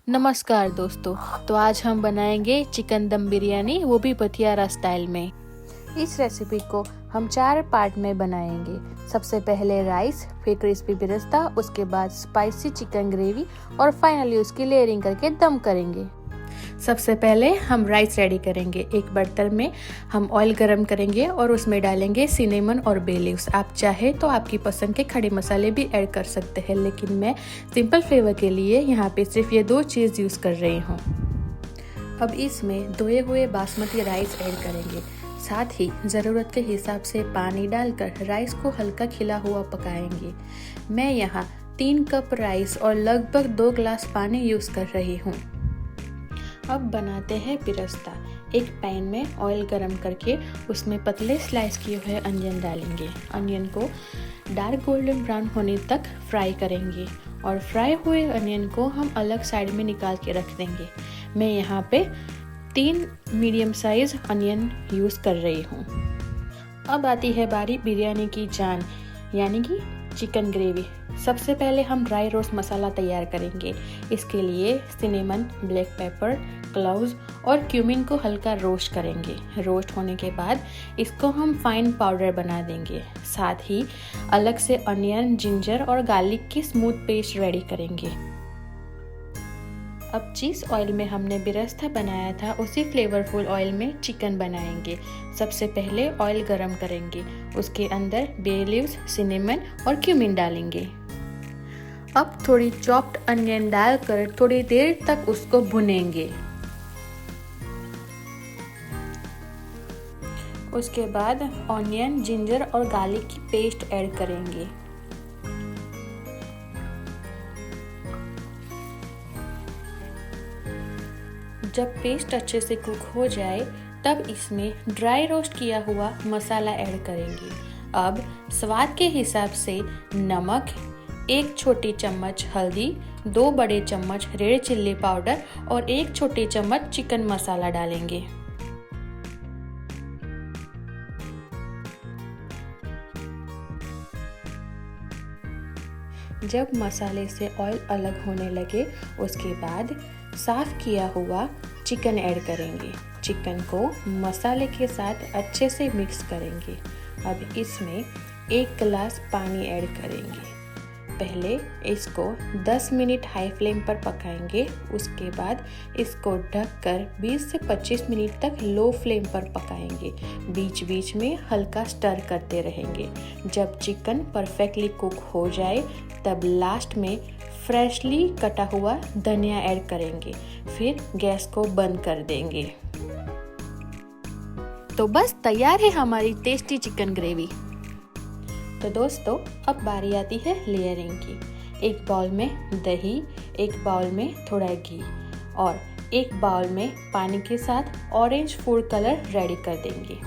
नमस्कार दोस्तों। तो आज हम बनाएंगे चिकन दम बिरयानी, वो भी पथियारा स्टाइल में। इस रेसिपी को हम 4 पार्ट में बनाएंगे। सबसे पहले राइस, फिर क्रिस्पी बिरस्ता, उसके बाद स्पाइसी चिकन ग्रेवी और फाइनली उसकी लेयरिंग करके दम करेंगे। सबसे पहले हम राइस रेडी करेंगे। एक बर्तन में हम ऑयल गरम करेंगे और उसमें डालेंगे सिनेमन और बे लीव्स। आप चाहे तो आपकी पसंद के खड़े मसाले भी ऐड कर सकते हैं, लेकिन मैं सिंपल फ्लेवर के लिए यहाँ पे सिर्फ ये 2 चीज़ यूज़ कर रही हूँ। अब इसमें धोए हुए बासमती राइस ऐड करेंगे। साथ ही ज़रूरत के हिसाब से पानी डालकर राइस को हल्का खिला हुआ पकाएंगे। मैं यहाँ 3 कप राइस और लगभग 2 ग्लास पानी यूज़ कर रही हूँ। अब बनाते हैं बिरस्ता। एक पैन में ऑयल गरम करके उसमें पतले स्लाइस किए हुए अनियन डालेंगे। अनियन को डार्क गोल्डन ब्राउन होने तक फ्राई करेंगे और फ्राई हुए अनियन को हम अलग साइड में निकाल के रख देंगे। मैं यहाँ पे 3 मीडियम साइज अनियन यूज़ कर रही हूँ। अब आती है बारी बिरयानी की जान, यानी कि चिकन ग्रेवी। सबसे पहले हम ड्राई रोस्ट मसाला तैयार करेंगे। इसके लिए सिनेमन, ब्लैक पेपर, क्लोव्स और क्यूमिन को हल्का रोस्ट करेंगे। रोस्ट होने के बाद इसको हम फाइन पाउडर बना देंगे। साथ ही अलग से अनियन, जिंजर और गार्लिक की स्मूथ पेस्ट रेडी करेंगे। अब जिस ऑयल में हमने बिरस्ता बनाया था, उसी फ्लेवरफुल ऑयल में चिकन बनाएंगे। सबसे पहले ऑयल गरम करेंगे, उसके अंदर बे लीव्स, सिनेमन और क्यूमिन डालेंगे। अब थोड़ी चॉप्ड अनियन डालकर थोड़ी देर तक उसको भुनेंगे। उसके बाद ऑनियन, जिंजर और गार्लिक की पेस्ट ऐड करेंगे। जब पेस्ट अच्छे से कुक हो जाए तब इसमें ड्राई रोस्ट किया हुआ मसाला ऐड करेंगे। अब स्वाद के हिसाब से नमक, 1 छोटी चम्मच हल्दी, 2 बड़े चम्मच रेड चिल्ली पाउडर और 1 छोटी चम्मच चिकन मसाला डालेंगे। जब मसाले से ऑयल अलग होने लगे, उसके बाद साफ किया हुआ चिकन ऐड करेंगे। चिकन को मसाले के साथ अच्छे से मिक्स करेंगे। अब इसमें 1 गिलास पानी ऐड करेंगे। पहले इसको 10 मिनट हाई फ्लेम पर पकाएंगे। उसके बाद इसको ढककर 20 से 25 मिनट तक लो फ्लेम पर पकाएंगे। बीच बीच में हल्का स्टर करते रहेंगे। जब चिकन परफेक्टली कुक हो जाए तब लास्ट में फ्रेशली कटा हुआ धनिया ऐड करेंगे। फिर गैस को बंद कर देंगे। तो बस तैयार है हमारी टेस्टी चिकन ग्रेवी। तो दोस्तों, अब बारी आती है लेयरिंग की। एक बाउल में दही, एक बाउल में थोड़ा घी और एक बाउल में पानी के साथ ऑरेंज फूड कलर रेडी कर देंगे।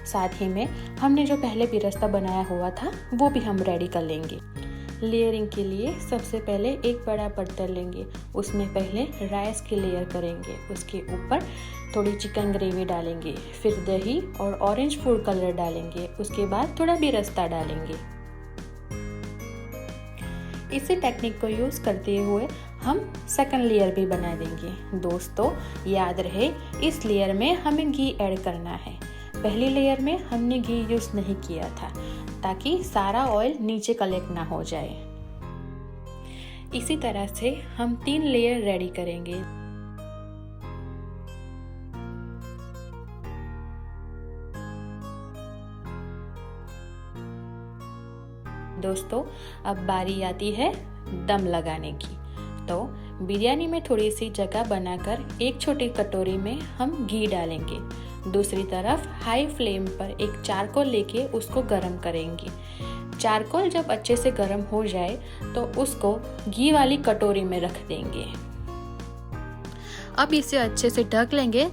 साथ ही में हमने जो पहले बिरस्ता बनाया हुआ था वो भी हम रेडी कर लेंगे। लेयरिंग के लिए सबसे पहले एक बड़ा बर्तन लेंगे, उसमें पहले राइस की लेयर करेंगे। उसके ऊपर थोड़ी चिकन ग्रेवी डालेंगे, फिर दही और ऑरेंज फूड कलर डालेंगे। उसके बाद थोड़ा बिरस्ता डालेंगे। इसी टेक्निक को यूज़ करते हुए हम सेकंड लेयर भी बना देंगे। दोस्तों, याद रहे इस लेयर में हमें घी ऐड करना है। पहली लेयर में हमने घी यूज़ नहीं किया था ताकि सारा ऑयल नीचे कलेक्ट ना हो जाए। इसी तरह से हम 3 लेयर रेडी करेंगे। दोस्तों, अब बारी आती है दम लगाने की। तो बिरयानी में थोड़ी सी जगह बनाकर एक छोटी कटोरी में हम घी डालेंगे। दूसरी तरफ हाई फ्लेम पर एक चारकोल लेके उसको गरम करेंगे। चारकोल जब अच्छे से गरम हो जाए तो उसको घी वाली कटोरी में रख देंगे। अब इसे अच्छे से ढक लेंगे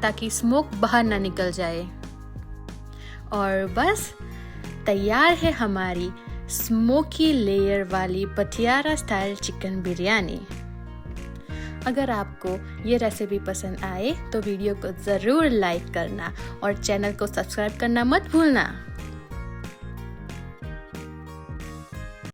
ताकि स्मोक बाहर ना निकल जाए। और बस तैयार है हमारी स्मोकी लेयर वाली पथियारा स्टाइल चिकन बिरयानी। अगर आपको ये रेसिपी पसंद आए तो वीडियो को ज़रूर लाइक करना और चैनल को सब्सक्राइब करना मत भूलना।